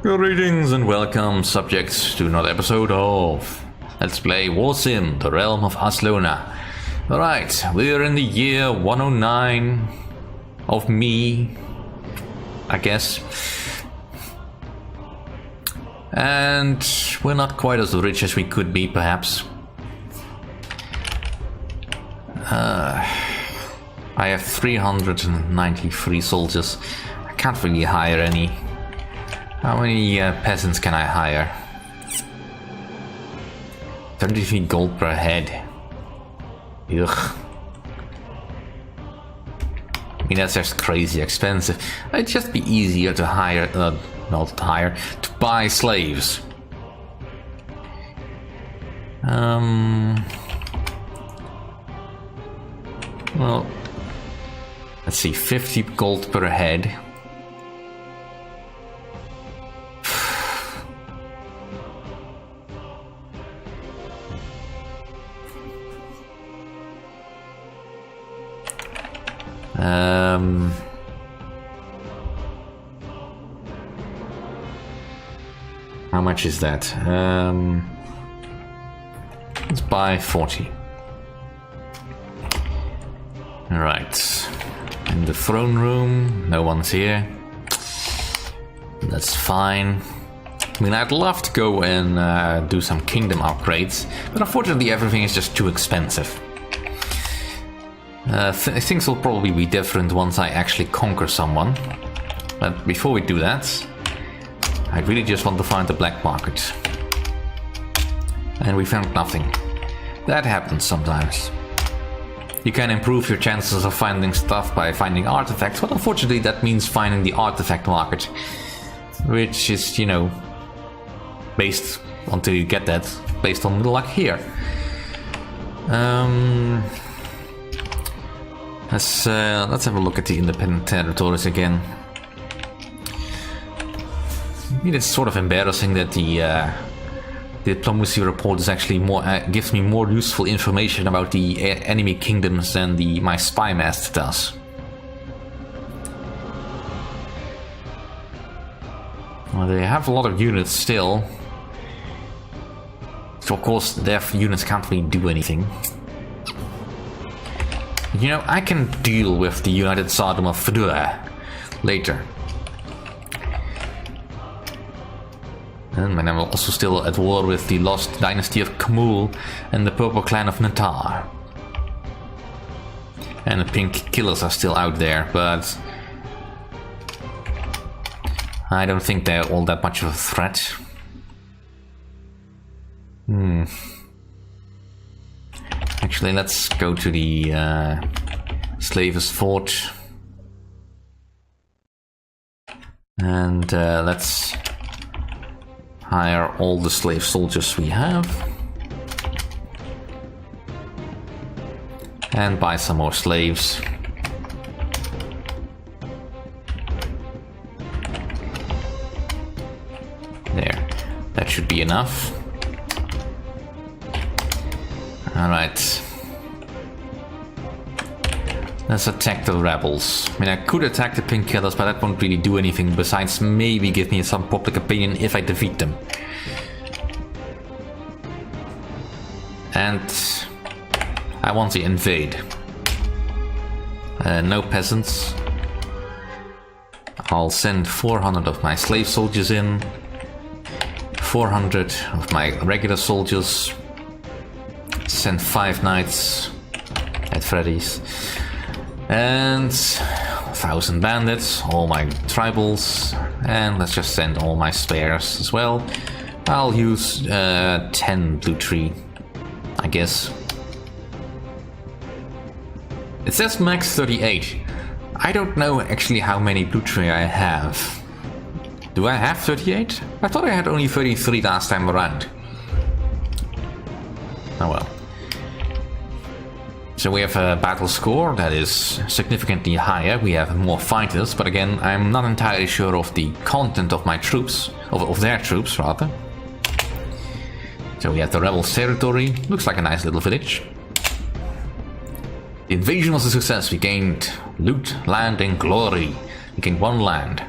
Greetings and welcome, subjects, to another episode of Let's Play Warsim, the realm of Aslona. Alright, we're in the year 109 of me, I guess. And we're not quite as rich as we could be, perhaps. I have 393 soldiers. I can't really hire any. How many peasants can I hire? 33 gold per head. Ugh. I mean, that's just crazy expensive. It'd just be easier to hire, not to hire, to buy slaves. Well, let's see, 50 gold per head. How much is that? Let's buy 40. Alright. In the throne room, no one's here. That's fine. I mean, I'd love to go and do some kingdom upgrades, but unfortunately everything is just too expensive. Things will probably be different once I actually conquer someone. But before we do that, I really just want to find the black market. And we found nothing. That happens sometimes. You can improve your chances of finding stuff by finding artifacts, but unfortunately that means finding the artifact market. Which is, you know, based, until you get that, based on the luck here. Let's have a look at the independent territories again. I mean, it's sort of embarrassing that the diplomacy report is actually more gives me more useful information about the enemy kingdoms than my spy master does. Well, they have a lot of units still, so of course their units can't really do anything. You know, I can deal with the United Tsardom of Fedura later. And I'm also still at war with the lost dynasty of Kamul and the purple clan of Natar. And the pink killers are still out there, but I don't think they're all that much of a threat. Actually, let's go to the Slavers Fort. And let's hire all the slave soldiers we have. And buy some more slaves. There. That should be enough. Alright. Let's attack the rebels. I mean, I could attack the pink killers, but that won't really do anything besides maybe give me some public opinion if I defeat them. And I want to invade. No peasants. I'll send 400 of my slave soldiers in. 400 of my regular soldiers. Send 5 knights at Freddy's. And 1,000 bandits, all my tribals, and let's just send all my spares as well. I'll use 10 blue tree, I guess. It says max 38. I don't know actually how many blue tree I have. Do I have 38? I thought I had only 33 last time around. Oh well. So we have a battle score that is significantly higher, we have more fighters, but again, I'm not entirely sure of the content of my troops, of their troops rather. So we have the rebels' territory, looks like a nice little village. The invasion was a success, we gained loot, land and glory. We gained 1 land.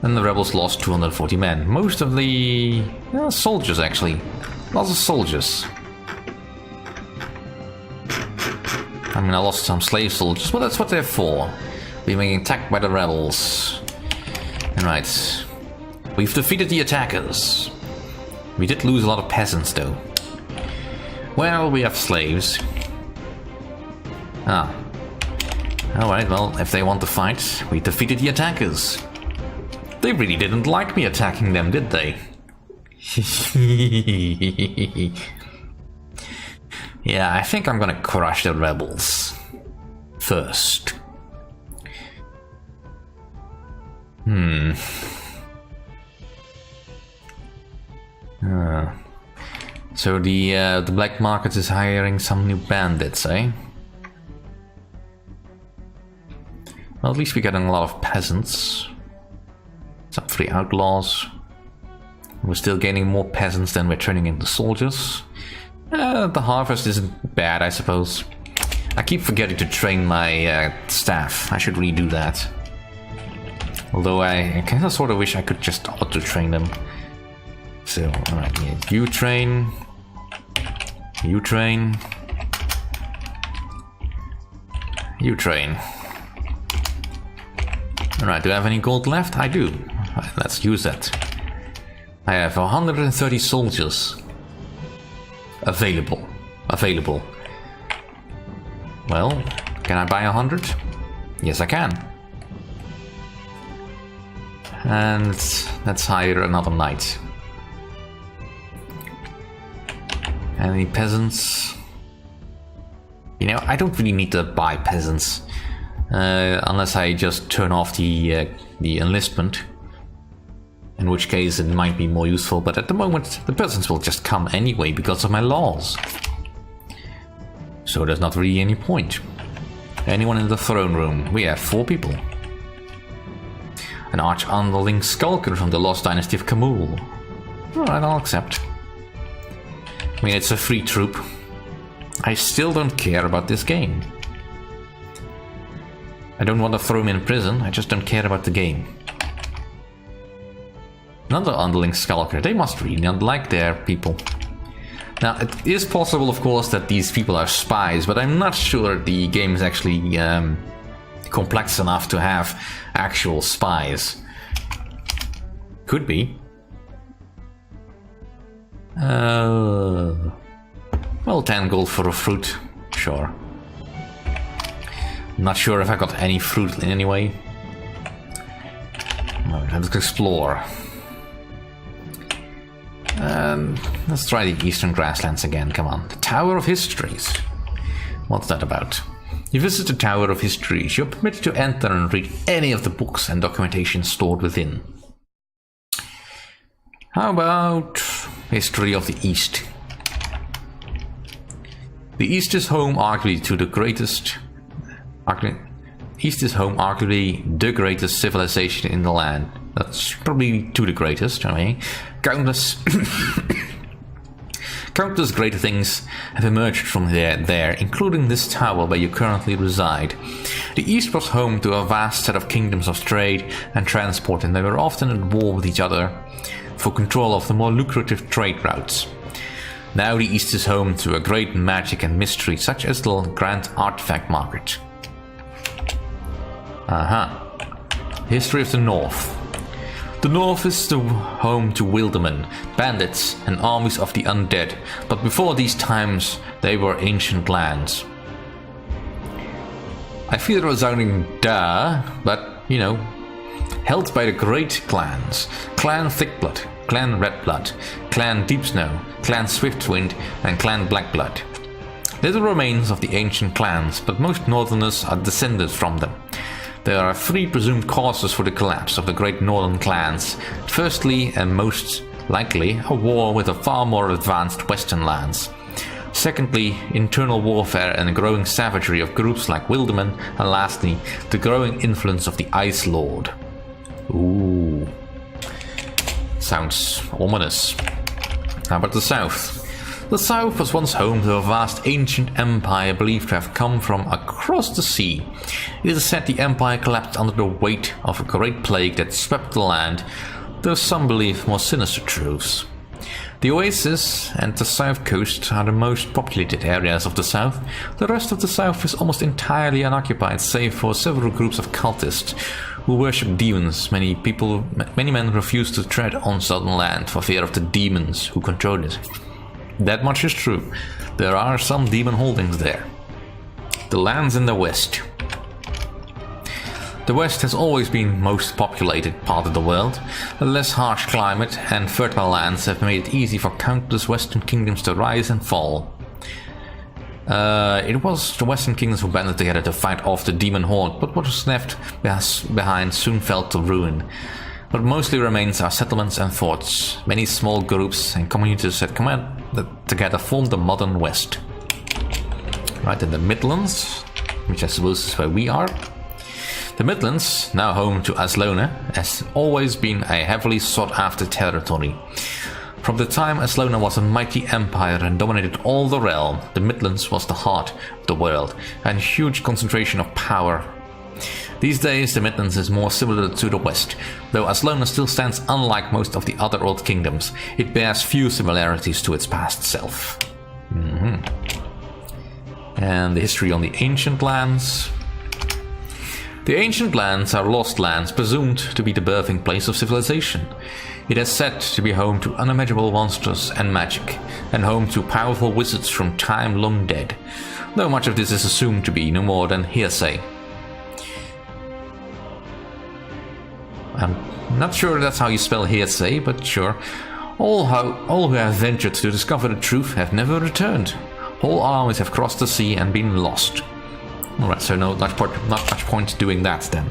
And the rebels lost 240 men. Most of the soldiers, actually. Lots of soldiers. I mean, I lost some slave soldiers, but that's what they're for. We're being attacked by the rebels. Right. We've defeated the attackers. We did lose a lot of peasants, though. Well, we have slaves. Ah. Alright, well, if they want to fight, we defeated the attackers. They really didn't like me attacking them, did they? Yeah, I think I'm gonna crush the rebels first. So the black market is hiring some new bandits, eh? Well, at least we're getting a lot of peasants. Some free outlaws. We're still gaining more peasants than we're turning into soldiers. The harvest isn't bad, I suppose. I keep forgetting to train my staff. I should redo that. Although I kind of sort of wish I could just auto-train them. So, alright, yeah. You train. You train. You train. Alright, do I have any gold left? I do. Let's use that. I have 130 soldiers. Available. Well, can I buy 100? Yes, I can. And let's hire another knight. Any peasants? You know, I don't really need to buy peasants. Unless I just turn off the enlistment. In which case it might be more useful, but at the moment the peasants will just come anyway because of my laws. So there's not really any point. Anyone in the throne room? We have 4 people. An arch-underling skulker from the lost dynasty of Kamul. Alright, I'll accept. I mean, it's a free troop. I still don't care about this game. I don't want to throw him in prison, I just don't care about the game. Another underling skulker. They must really not like their people. Now, it is possible, of course, that these people are spies, but I'm not sure the game is actually complex enough to have actual spies. Could be. Well, 10 gold for a fruit. Sure. Not sure if I got any fruit anyway. Let's explore. Let's try the Eastern Grasslands again, come on. The Tower of Histories. What's that about? You visit the Tower of Histories. You're permitted to enter and read any of the books and documentation stored within. How about History of the East? The East is home arguably to the greatest... East is home arguably the greatest civilization in the land. That's probably to the greatest, I mean. Countless greater things have emerged from there, including this tower where you currently reside. The East was home to a vast set of kingdoms of trade and transport, and they were often at war with each other for control of the more lucrative trade routes. Now the East is home to a great magic and mystery, such as the Grand Artifact Market. History of the North. The North is the home to wildermen, bandits, and armies of the undead, but before these times they were ancient lands. I feel a resounding duh, but, you know, held by the great clans. Clan Thickblood, Clan Redblood, Clan Deepsnow, Clan Swiftwind, and Clan Blackblood. They're the remains of the ancient clans, but most northerners are descended from them. There are 3 presumed causes for the collapse of the great northern clans. Firstly, and most likely, a war with the far more advanced western lands. Secondly, internal warfare and the growing savagery of groups like Wildermen. And lastly, the growing influence of the Ice Lord. Ooh. Sounds ominous. How about the south? The south was once home to a vast ancient empire believed to have come from across the sea. It is said the empire collapsed under the weight of a great plague that swept the land, though some believe more sinister truths. The oasis and the south coast are the most populated areas of the south. The rest of the south is almost entirely unoccupied, save for several groups of cultists who worship demons. Many men refuse to tread on southern land for fear of the demons who control it. That much is true. There are some demon holdings there. The lands in the west. The west has always been most populated part of the world. A less harsh climate and fertile lands have made it easy for countless western kingdoms to rise and fall. It was the western kingdoms who banded together to fight off the demon horde, but what was left behind soon fell to ruin. What mostly remains are settlements and forts. Many small groups and communities that together form the modern west. Right in the Midlands, which I suppose is where we are. The Midlands, now home to Aslona, has always been a heavily sought-after territory. From the time Aslona was a mighty empire and dominated all the realm, the Midlands was the heart of the world and a huge concentration of power. These days, the Midlands is more similar to the West. Though Aslona still stands unlike most of the other old kingdoms, it bears few similarities to its past self. And the history on the ancient lands. The ancient lands are lost lands presumed to be the birthing place of civilization. It is said to be home to unimaginable monsters and magic, and home to powerful wizards from time long dead, though much of this is assumed to be no more than hearsay. I'm not sure that's how you spell hearsay, but sure. All who have ventured to discover the truth have never returned. Whole armies have crossed the sea and been lost. Alright, so not much point doing that then.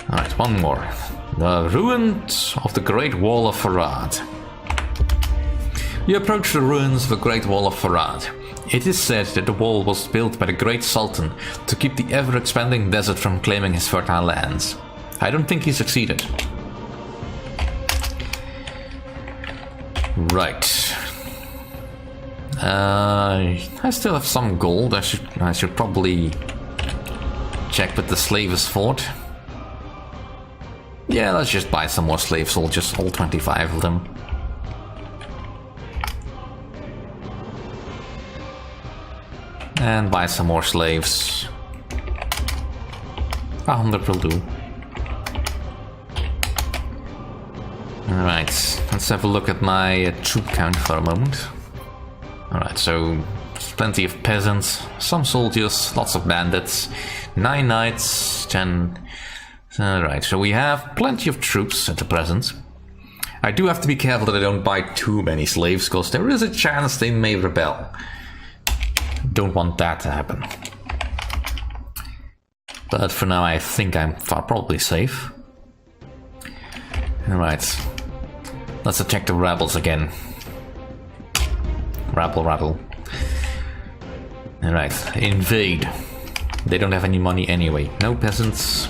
Alright, one more. The ruins of the Great Wall of Farad. You approach the ruins of the Great Wall of Farad. It is said that the wall was built by the Great Sultan to keep the ever-expanding desert from claiming his fertile lands. I don't think he succeeded. Right. I still have some gold. I should probably check with the Slavers Fort. Yeah, let's just buy some more slave soldiers, all 25 of them. And buy some more slaves. 100 will do. Alright, let's have a look at my troop count for a moment. Alright, so plenty of peasants, some soldiers, lots of bandits, 9 knights, 10... Alright, so we have plenty of troops at the present. I do have to be careful that I don't buy too many slaves, because there is a chance they may rebel. Don't want that to happen. But for now I think I'm probably safe. Alright, let's attack the rebels again. Rabble. Alright, invade. They don't have any money anyway. No peasants.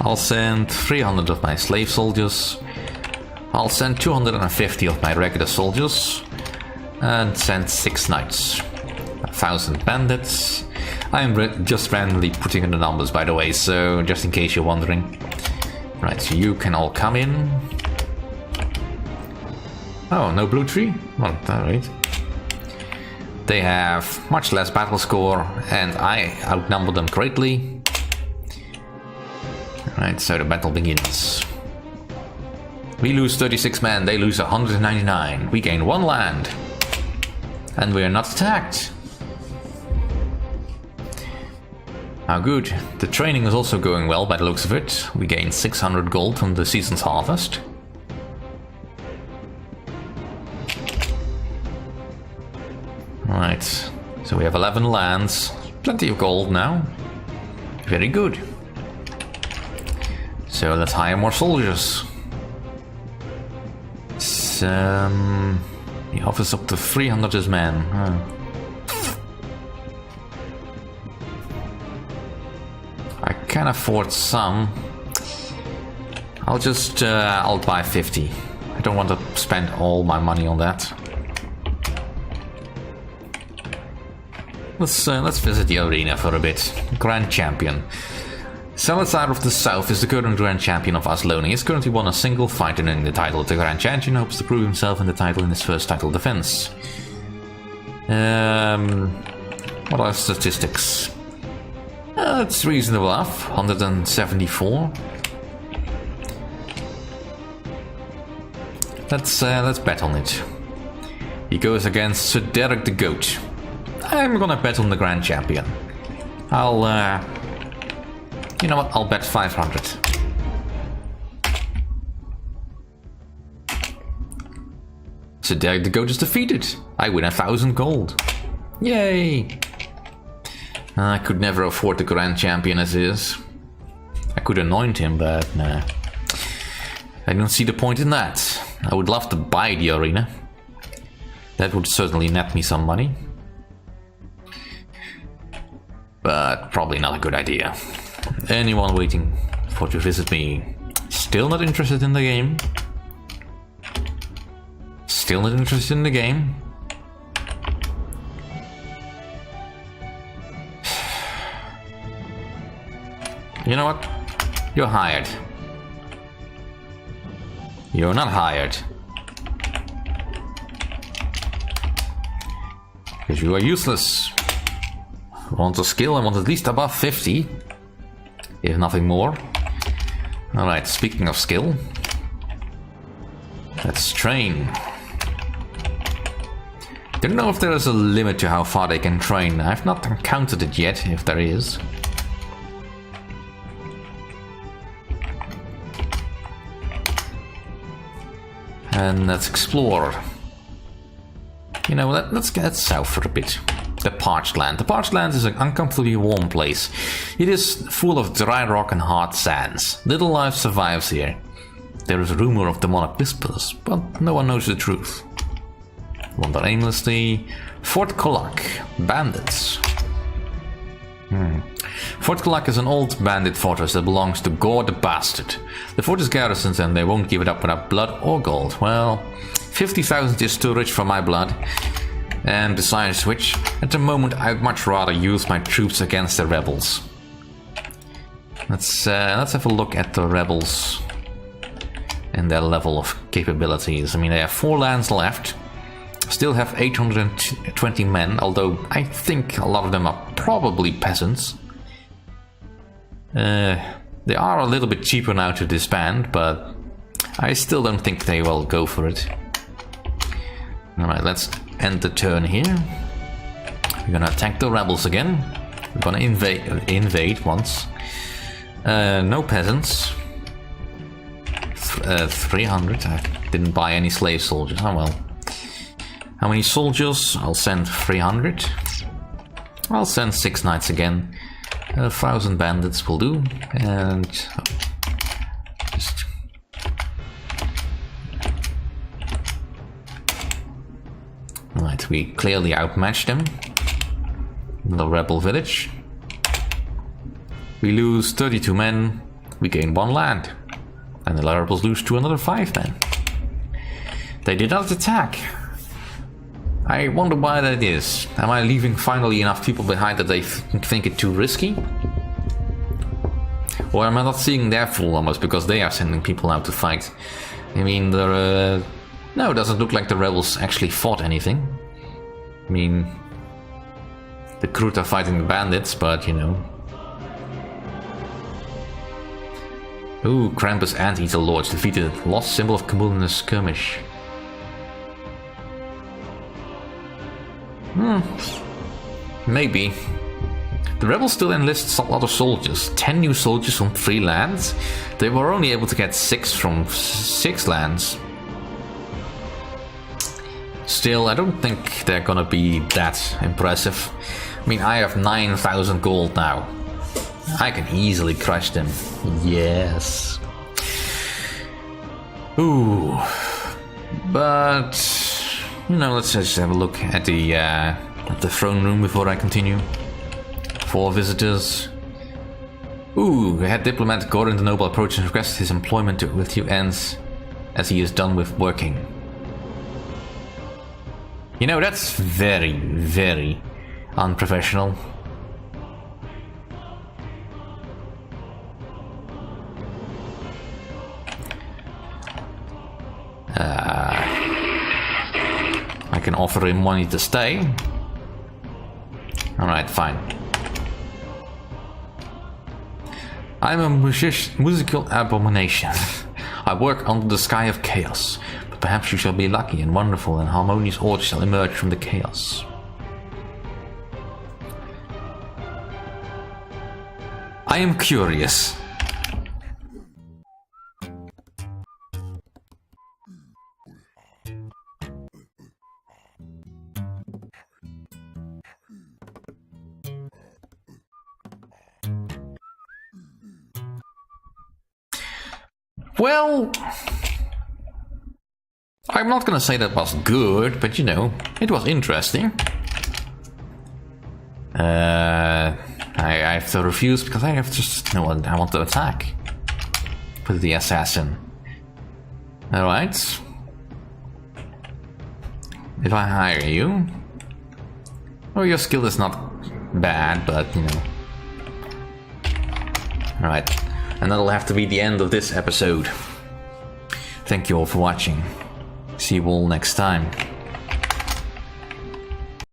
I'll send 300 of my slave soldiers. I'll send 250 of my regular soldiers. And send 6 knights. 1,000 bandits. I'm just randomly putting in the numbers, by the way, so just in case you're wondering. Right, so you can all come in. Oh, no blue tree? Well, alright. They have much less battle score, and I outnumber them greatly. Alright, so the battle begins. We lose 36 men, they lose 199. We gain 1 land. And we are not attacked. How good. The training is also going well by the looks of it. We gain 600 gold from the season's harvest. Right, so we have 11 lands, plenty of gold now. Very good. So let's hire more soldiers. He offers up to 300 his men. I can afford some. I'll buy 50. I don't want to spend all my money on that. Let's visit the arena for a bit. Grand Champion. Salazar of the South is the current Grand Champion of Aslona. He has currently won a single fight in the title of the Grand Champion, hopes to prove himself in the title in his first title defense. What are statistics? It's reasonable enough. 174. Let's bet on it. He goes against Sir Derek the Goat. I'm gonna bet on the Grand Champion. You know what? I'll bet 500. So Derek the Goat is defeated. I win 1,000 gold. Yay! I could never afford the Grand Champion as is. I could anoint him, but nah. I don't see the point in that. I would love to buy the arena. That would certainly net me some money. But probably not a good idea. Anyone waiting to visit me, still not interested in the game? Still not interested in the game? You know what? You're hired. You're not hired. Because you are useless. I want a skill, I want at least above 50. If nothing more. Alright, speaking of skill. Let's train. Don't know if there is a limit to how far they can train. I've not encountered it yet, if there is. And let's explore. You know, let's get south for a bit. The Parched Land. The Parched Land is an uncomfortably warm place. It is full of dry rock and hard sands. Little life survives here. There is a rumor of demonic whispers, but no one knows the truth. Wander aimlessly. Fort Kolak. Bandits. Fort Kolak is an old bandit fortress that belongs to Gore the Bastard. The fort is garrisoned and they won't give it up without blood or gold. Well, 50,000 is too rich for my blood. And besides which, at the moment I'd much rather use my troops against the rebels. Let's have a look at the rebels and their level of capabilities. I mean, they have 4 lands left. Still have 820 men, although I think a lot of them are probably peasants. They are a little bit cheaper now to disband, but I still don't think they will go for it. Alright, let's end the turn here. We're gonna attack the rebels again. We're gonna invade once. No peasants. 300. I didn't buy any slave soldiers. Oh well. How many soldiers? I'll send 300. I'll send 6 knights again. 1,000 bandits will do. And just right, we clearly outmatched them. The rebel village. We lose 32 men. We gain 1 land. And the rebels lose to another 5 men. They did not attack. I wonder why that is. Am I leaving finally enough people behind that they think it too risky? Or am I not seeing their full numbers because they are sending people out to fight? I mean, no, it doesn't look like the rebels actually fought anything. I mean, the Kroot are fighting the bandits, but you know. Ooh, Krampus Anteater Lords defeated. Lost symbol of Kabul in a skirmish. Maybe. The rebels still enlist a lot of soldiers. 10 new soldiers from 3 lands. They were only able to get 6 from 6 lands. Still, I don't think they're gonna be that impressive. I mean, I have 9,000 gold now. I can easily crush them. Yes. Ooh. But you know, let's just have a look at the throne room before I continue. 4 visitors. Ooh, the head diplomat Gordon the Noble approached and requested his employment with you ends as he is done with working. You know, that's very, very unprofessional. I can offer him money to stay. Alright, fine. I'm a musical abomination. I work under the sky of chaos, but perhaps you shall be lucky and wonderful, and harmonious order shall emerge from the chaos. I am curious. Well, I'm not gonna say that was good, but you know, it was interesting. I have to refuse because I have just no one. I want to attack with the assassin. All right. If I hire you, well, your skill is not bad, but you know. All right. And that'll have to be the end of this episode. Thank you all for watching. See you all next time.